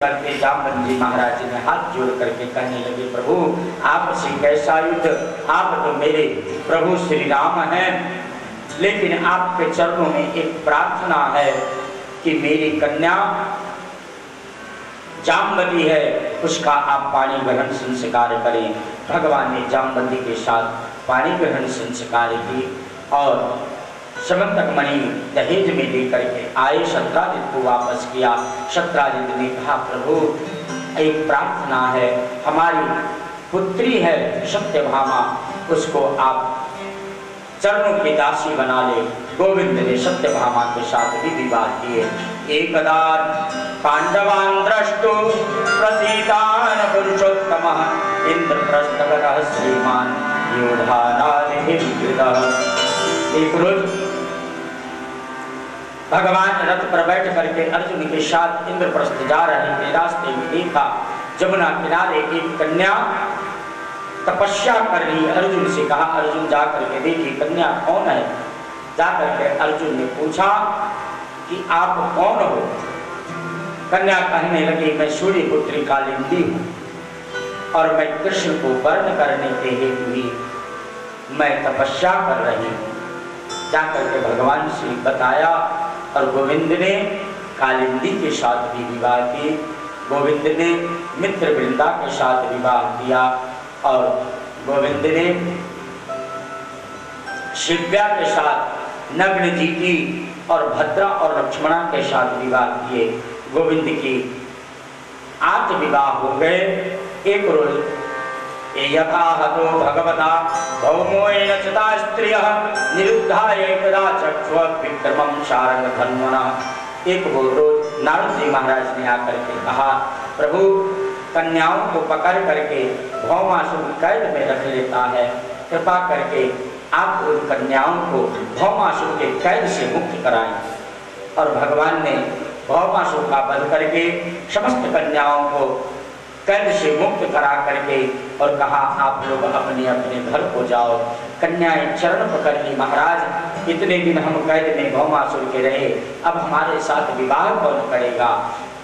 करके जामवंत जी महाराज जी ने हाथ जोड़ करके कहने लगे, प्रभु आपसे कैसा युद्ध, आप तो मेरे प्रभु श्री राम हैं, लेकिन आपके चरणों में एक प्रार्थना है कि मेरी कन्या जामवती है, उसका आप पाणी ग्रहण संस्कार करें। भगवान ने जामवती के साथ पाणी ग्रहण संस्कार की और समंतक मणि दहेज में लेकर के आए, शत्राजित को वापस किया। शत्राजित ने कहा, प्रभु एक प्रार्थना है, हमारी पुत्री है सत्यभामा, उसको आप चरणों की दासी बना ले। गोविंद ने सत्यभामा के साथ भी विवाह किए। एकदा पांडवान द्रष्टु प्रतीतान पुरुषोत्तमः इंद्रप्रस्थगतः श्रीमान योधानादिभिर्वृतः। एक रोज भगवान रथ पर बैठ करके अर्जुन के साथ इंद्रप्रस्थ जा रहे थे। रास्ते में देखा जमुना किनारे एक कन्या तपस्या कर रही। अर्जुन से कहा, अर्जुन जा करके देखी कन्या कौन है। जा करके अर्जुन ने पूछा कि आप कौन हो। कन्या कहने लगी, मैं सूर्य पुत्री कालिंदी हूँ और मैं कृष्ण को वर्ण करने के हेतु ही मैं तपस्या कर रही हूँ। जाकर के भगवान से बताया और गोविंद ने कालिंदी के साथ भी विवाह की। गोविंद ने मित्र वृंदा के साथ विवाह किया और गोविंद ने शिव्या के साथ नग्न जीती और भद्रा और लक्ष्मणा के साथ विवाह किए। गोविंद की 8 विवाह हो गए। एक रोज यथा हतो भगवता भौमोएन चिता स्त्रियः निरुद्धाय एकदा चक्ष्व विक्रमं शारंग धन्वनः। एक वो रोज नारद जी महाराज ने आकर के कहा, प्रभु कन्याओं को पकड़ करके भौमासुर कैद में रख लेता है, कृपा करके आप उन कन्याओं को भौमासुर के कैद से मुक्त कराएं। और भगवान ने भौमासुर का वध करके समस्त कन्याओं को कैद से मुक्त करा करके और कहा, आप लोग अपने अपने घर को जाओ। कन्याएं चरण पकड़ ली, महाराज इतने दिन हम कैद में भौमासुर के रहे, अब हमारे साथ विवाह कौन करेगा,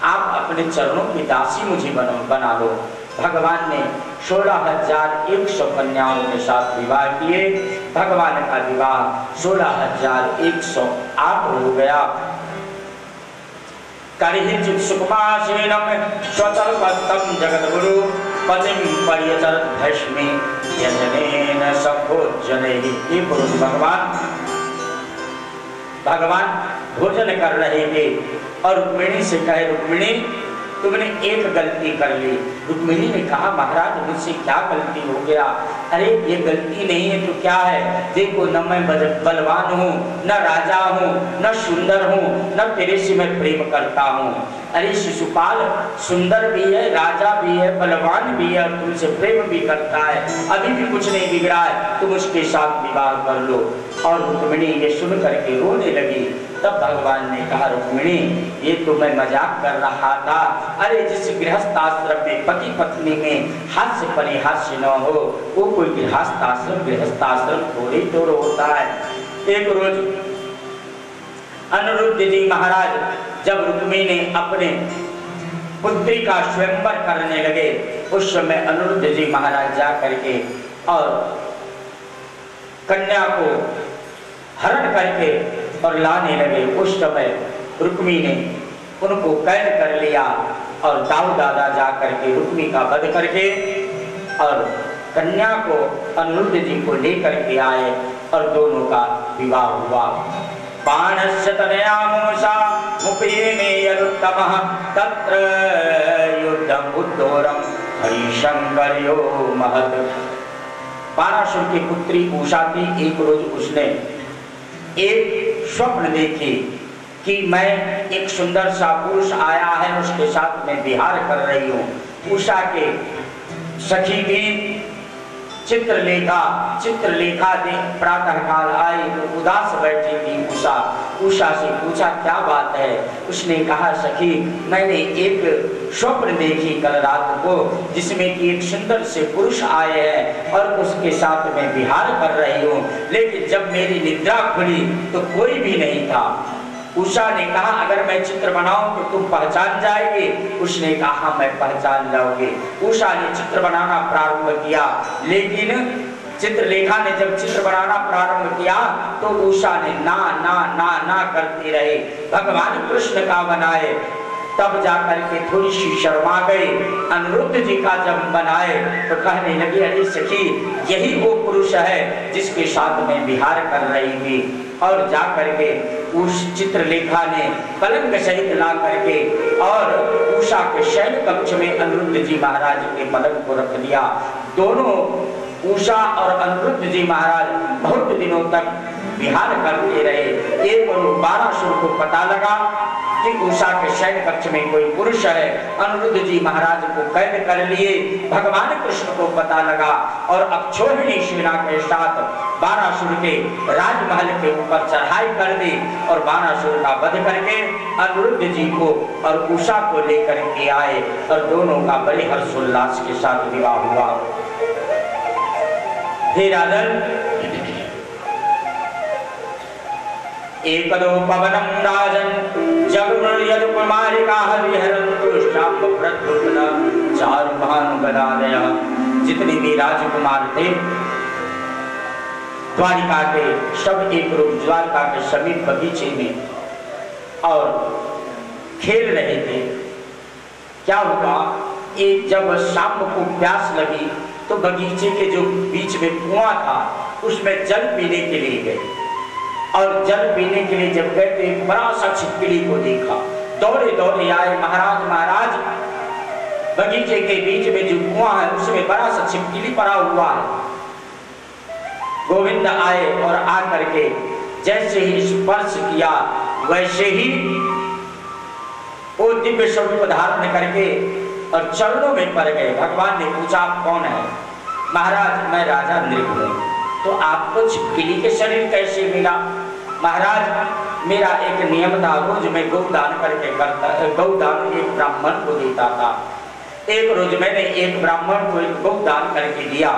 आप अपने चरणों की दासी मुझे बना लो। भगवान ने 16,100 कन्याओं के साथ विवाह किए। भगवान का विवाह 16,108 हो गया। करिहिंचित् सुकुमासीनं स्वतल्पस्तं जगद्गुरु पतिं पर्यचरत् भस्मे यजनेन सम्भोजनैः। ये पुरुष भगवान भोजन कर रहे थे और रुक्मिणी से कहे, रुक्मिणी तुमने एक गलती कर ली। रुक्मिणी ने कहा, महाराज मुझसे क्या गलती हो गया। अरे ये गलती नहीं है तो क्या है, देखो न मैं बलवान हूँ, न राजा हूँ, न सुंदर हूँ, न तेरे से मैं प्रेम करता हूँ। अरे शिशुपाल सुंदर भी है, राजा भी है, बलवान भी है और तुमसे प्रेम भी करता है, अभी भी कुछ नहीं बिगड़ा है, तुम उसके साथ विवाह कर लो। और रुक्मिणी ये सुन करके रोने लगी। तब भगवान ने कहा, रुक्मिणी ये तो मैं मजाक कर रहा था। अरे जिस गृहस्थ आश्रम में पति पत्नी में हास्य परिहास्य न हो, वो कोई गृहस्थ आश्रम थोड़ी तो होता है। एक रोज अनिरुद्ध जी महाराज जब रुक्मिणी ने अपने पुत्री का स्वयंवर करने लगे, उस समय अनिरुद्ध जी महाराज जा करके और कन्या को हरण करके और लाने लगे। उस समय रुक्मिणी ने उनको कैद कर लिया और दाऊ दादा जा करके रुक्मिणी का वध करके और कन्या को अनिरुद्ध जी को लेकर के आए और दोनों का विवाह हुआ। बाणस्य तनया मूषा मुपेने यदुत्तमः तत्र युद्धं उद्धोरं हरिशंकर्यो महत्। बाणासुर की पुत्री उषा थी। एक रोज उसने एक स्वप्न देखी कि मैं एक सुंदर सा पुरुष आया है, उसके साथ मैं विहार कर रही हूँ। उषा के सखी भी चित्रलेखा ने प्रातः काल आई तो उदास बैठी थी। उषा से पूछा, क्या बात है। उसने कहा, सखी मैंने एक स्वप्न देखी कल रात को, जिसमें कि एक सुंदर से पुरुष आए हैं और उसके साथ मैं विहार कर रही हूँ, लेकिन जब मेरी निद्रा खुली तो कोई भी नहीं था। उषा ने कहा अगर मैं चित्र बनाऊं तो तुम पहचान जाएंगे। उसने कहा मैं पहचान जाओगे। उषा ने चित्र बनाना प्रारंभ किया, लेकिन चित्रलेखा ने जब चित्र बनाना प्रारंभ किया तो उषा ने ना ना ना ना करती रही। भगवान कृष्ण का बनाए, तब जाकर के थोड़ी सी शर्मा गई। अनिरुद्ध जी का जब बनाए तो कहने लगी अरे सखी, यही वो पुरुष है जिसके साथ मैं विहार कर रही थी। और जाकर के उस चित्रलेखा ने कलंक सहित ला करके और उषा के शयन कक्ष में अनिरुद्ध जी महाराज के पलंग को रख दिया। दोनों उषा और अनिरुद्ध जी महाराज बहुत दिनों तक विहार करते रहे। एक बारासुर को पता लगा कि उषा के शयन कक्ष में कोई पुरुष है। अनिरुद्ध जी महाराज को कैद कर लिए। भगवान कृष्ण को पता लगा और अक्षोहिणी सेना के साथ बारासुर के राजमहल के ऊपर चढ़ाई कर दी और बारासुर का वध करके अनिरुद्ध जी को और उषा को लेकर के आए और दोनों का बड़े हर्षोल्लास के साथ विवाह हुआ। हे राजन, एकदो पवनम राजन जगमयद कुमारिका हरिहरन्तु शाम्भव्रतुपदा चारुभानुगदादय। जितने भी राजकुमार थे द्वारिका के सब एक रूप द्वारिका के समीप बगीचे में और खेल रहे थे। क्या हुआ, एक जब शाम को प्यास लगी तो बगीचे के जो बीच में कुआं था उसमें जल पीने के लिए गए और जल पीने के लिए जब गए तो एक बड़ा सा छिपकली को देखा। दौड़े दौड़े आए, महाराज महाराज बगीचे के बीच में जो कुआं है उसमें बड़ा सा छिपकली पड़ा हुआ है। गोविंद आए और आकर के जैसे ही स्पर्श किया वैसे ही वो दिव्य स्वरूप धारण करके और चरणों में पड़ गए। भगवान ने पूछा आप कौन है? महाराज मैं राजा नृप हूं। तो आपको छिपकली के शरीर कैसे मिला? महाराज मेरा एक नियम था, रोज मैं गौदान करके करता, गौदान एक ब्राह्मण को देता था। एक रोज मैंने एक ब्राह्मण को एक गौदान करके दिया,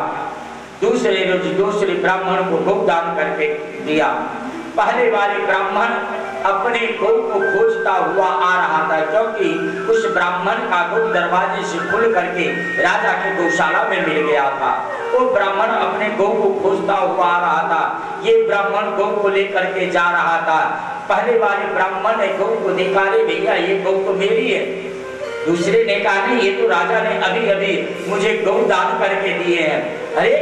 दूसरे रोज दूसरे ब्राह्मण को गौदान करके दिया। पहले वाले ब्राह्मण अपने गौ को खोजता हुआ आ रहा था, क्योंकि उस ब्राह्मण का गौ दरवाजे से खुल करके राजा के गौशाला में मिल गया था। वो ब्राह्मण अपने गौ को खोजता हुआ आ रहा था। ये ब्राह्मण गौ को लेकर के जा रहा था। पहले वाले ब्राह्मण ने गौ को देखा, रे भैया ये गौ तो मेरी है। दूसरे ने कहा नहीं, ये तो राजा ने अभी अभी मुझे गौ दान करके दिए हैं। अरे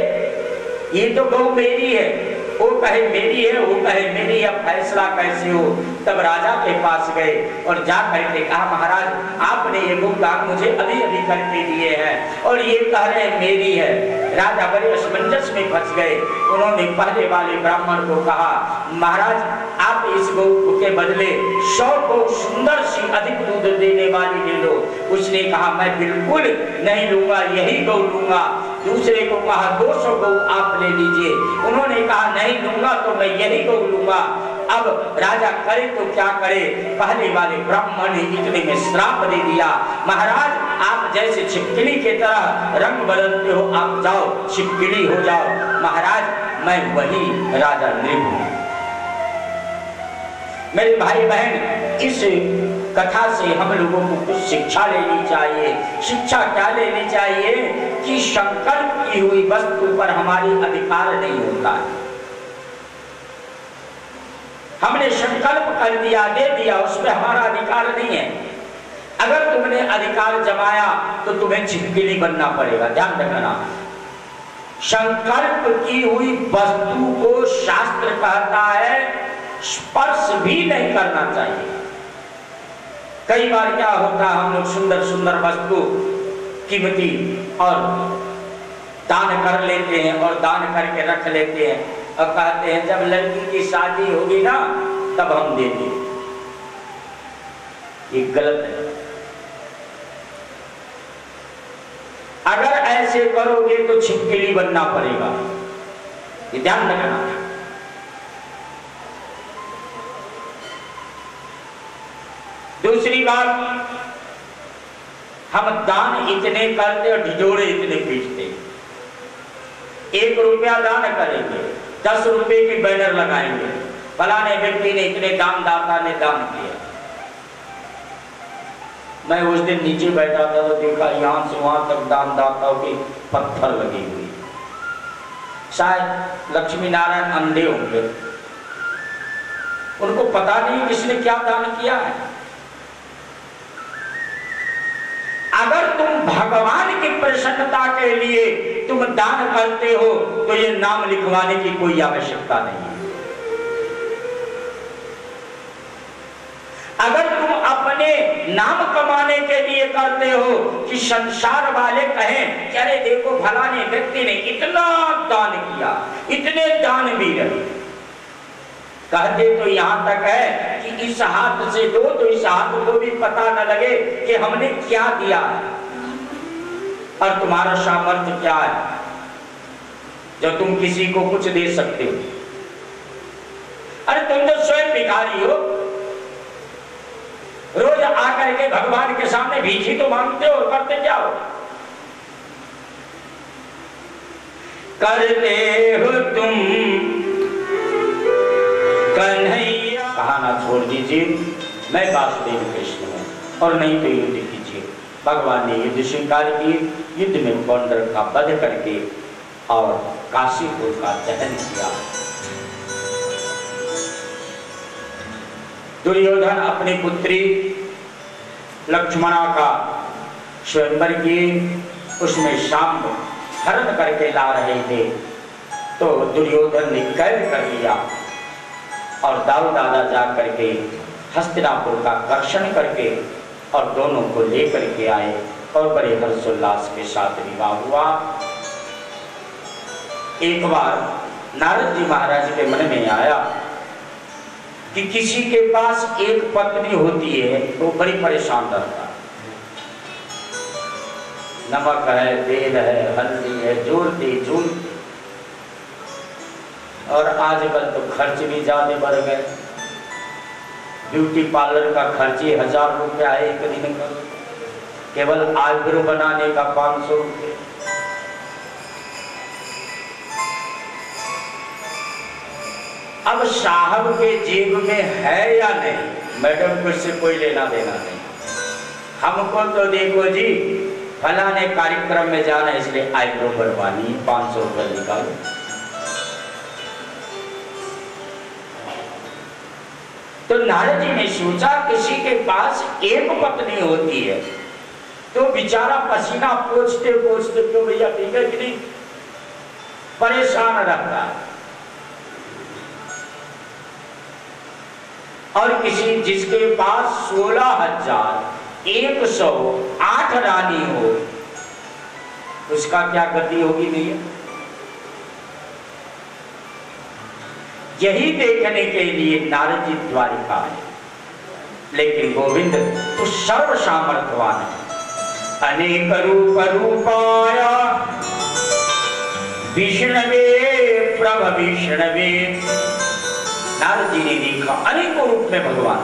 ये तो गौ मेरी है। वो कहे मेरी है, वो कहे मेरी है, फैसला कैसे हो? तब राजा के पास गए और जा करके कहा महाराज आपने ये गौदान मुझे अभी अभी करके दिए हैं और ये कह रहे हैं मेरी है। राजा बड़े असमंजस में फंस गए। उन्होंने पहले वाले ब्राह्मण को कहा महाराज आप इस गौ के बदले 100 गौ सुंदर सी अधिक दूध देने वाली ले लो। उसने कहा मैं बिल्कुल नहीं लूंगा, यही गौ लूंगा। दूसरे को कहा 200 गौ आप ले लीजिए। उन्होंने कहा नहीं लूंगा तो मैं यही गौ लूंगा। अब राजा करे तो क्या करे? पहले वाले ब्राह्मण ने इतने में श्राप दे दिया, महाराज आप जैसे छिपकली के तरह रंग बदलते हो, आप जाओ छिपकली हो जाओ। महाराज मैं वही राजा नृप हूं। मेरे भाई बहन, इस कथा से हम लोगों को कुछ शिक्षा लेनी चाहिए। शिक्षा क्या लेनी चाहिए कि संकल्प की हुई वस्तु पर हमारी अधिकार नहीं होता है। हमने संकल्प कर दिया, दे दिया, उसमें हमारा अधिकार नहीं है। अगर तुमने अधिकार जमाया तो तुम्हें छिपकली बनना पड़ेगा, ध्यान रखना। संकल्प की हुई वस्तु को शास्त्र कहता है स्पर्श भी नहीं करना चाहिए। कई बार क्या होता है, हम लोग सुंदर सुंदर वस्तु कीमती और दान कर लेते हैं और दान करके रख लेते हैं और कहते हैं जब लड़की की शादी होगी ना तब हम देंगे। ये गलत है। अगर ऐसे करोगे तो छिपकली बनना पड़ेगा, ये ध्यान रखना। दूसरी बात, हम दान इतने करते और ढिढोरे इतने पीटते। 1 रुपया दान करेंगे, 10 रुपए की बैनर लगाएंगे फलाने व्यक्ति ने इतने दानदाता ने दान किया। मैं उस दिन नीचे बैठा था तो देखा यहाँ से वहां तक दानदाताओं के पत्थर लगे हुए। शायद लक्ष्मी नारायण अंधे होंगे, उनको पता नहीं किसने क्या दान किया है। अगर तुम भगवान की प्रसन्नता के लिए तुम दान करते हो तो ये नाम लिखवाने की कोई आवश्यकता नहीं है। अगर तुम अपने नाम कमाने के लिए करते हो कि संसार वाले कहें कि अरे देखो फलाने व्यक्ति ने इतना दान किया, इतने दानवीर, कहते तो यहां तक है कि इस हाथ से दो तो इस हाथ को भी पता न लगे कि हमने क्या दिया है और तुम्हारा सामर्थ्य क्या है जो तुम किसी को कुछ दे सकते हो। अरे तुम तो स्वयं भिखारी हो, रोज आकर के भगवान के सामने भीख तो मांगते हो और करते क्या हो? करते हो तुम कन्हैया। कहाना छोड़ दीजिए, मैं वासुदेव कृष्ण हूं और नहीं तो युद्ध कीजिए। भगवान ने युद्ध स्वीकार किए, युद्ध में पौंडर का वध करके और काशीपुर का दहन किया। दुर्योधन अपनी पुत्री लक्ष्मणा का स्वयंवर किए, उसमें शाम हरण करके ला रहे थे तो दुर्योधन ने कैद कर लिया और दाऊ दादा जा करके हस्तिनापुर का कर्षण करके और दोनों को लेकर के आए और बड़े हर्षोल्लास के साथ विवाह हुआ। एक बार नारद जी महाराज के मन में आया कि किसी के पास एक पत्नी होती है तो बड़ी परेशान रहता है। नमक है, तेल है, हल्दी है, जोड़ते जोड़, और आजकल तो खर्च भी ज्यादा बढ़ गए। ब्यूटी पार्लर का खर्च 1000 रुपया है एक दिन का, केवल आईब्रो बनाने का 500 रुपये। अब साहब के जेब में है या नहीं, मैडम को इससे कोई लेना देना नहीं। हमको तो देखो जी फलाने कार्यक्रम में जाना है इसलिए आईब्रो बनवानी, 500 रुपये निकालो। तो नारद जी ने सोचा किसी के पास एक पत्नी होती है तो बेचारा पसीना पोंछते पोंछते क्यों भैया ठीक है कि नहीं परेशान रहता है, और किसी जिसके पास 16,108 रानी हो उसका क्या गति होगी भैया? यही देखने के लिए नारद जी द्वारिका है। लेकिन गोविंद तो सर्व सामर्थ्यवान है। अनेक रूप रूपाय विष्णवे प्रभ विष्णवे। नारद जी ने देखा अनेकों रूप में भगवान,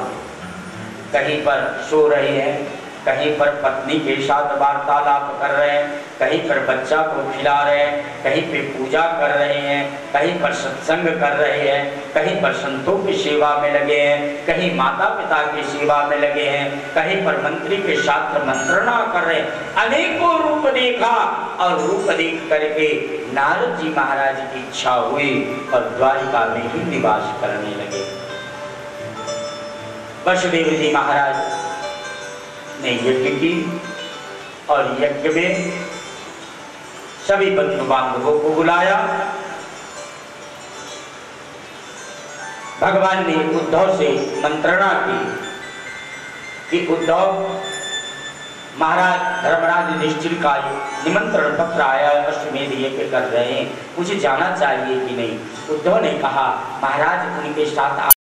कहीं पर सो रहे हैं, कहीं पर पत्नी के साथ वार्तालाप कर रहे हैं, कहीं पर बच्चा को खिला रहे हैं, कहीं पे पूजा कर रहे हैं, कहीं पर सत्संग कर रहे हैं, कहीं पर संतों की सेवा में लगे हैं, कहीं माता पिता की सेवा में लगे हैं, कहीं पर मंत्री के साथ मंत्रणा कर रहे हैं। अनेकों रूप देखा और रूप देख करके नारद जी महाराज की इच्छा हुई और द्वारिका में ही निवास करने लगे। वसुदेव जी महाराज ने यज्ञ की और यज्ञ में सभी बंधु बांधवों को बुलाया। भगवान ने उद्धव से मंत्रणा की कि उद्धव महाराज धर्मराज युधिष्ठिर का निमंत्रण पत्र आया, अश्वमेध यज्ञ कर रहे हैं, मुझे जाना चाहिए कि नहीं? उद्धव ने कहा महाराज उनके साथ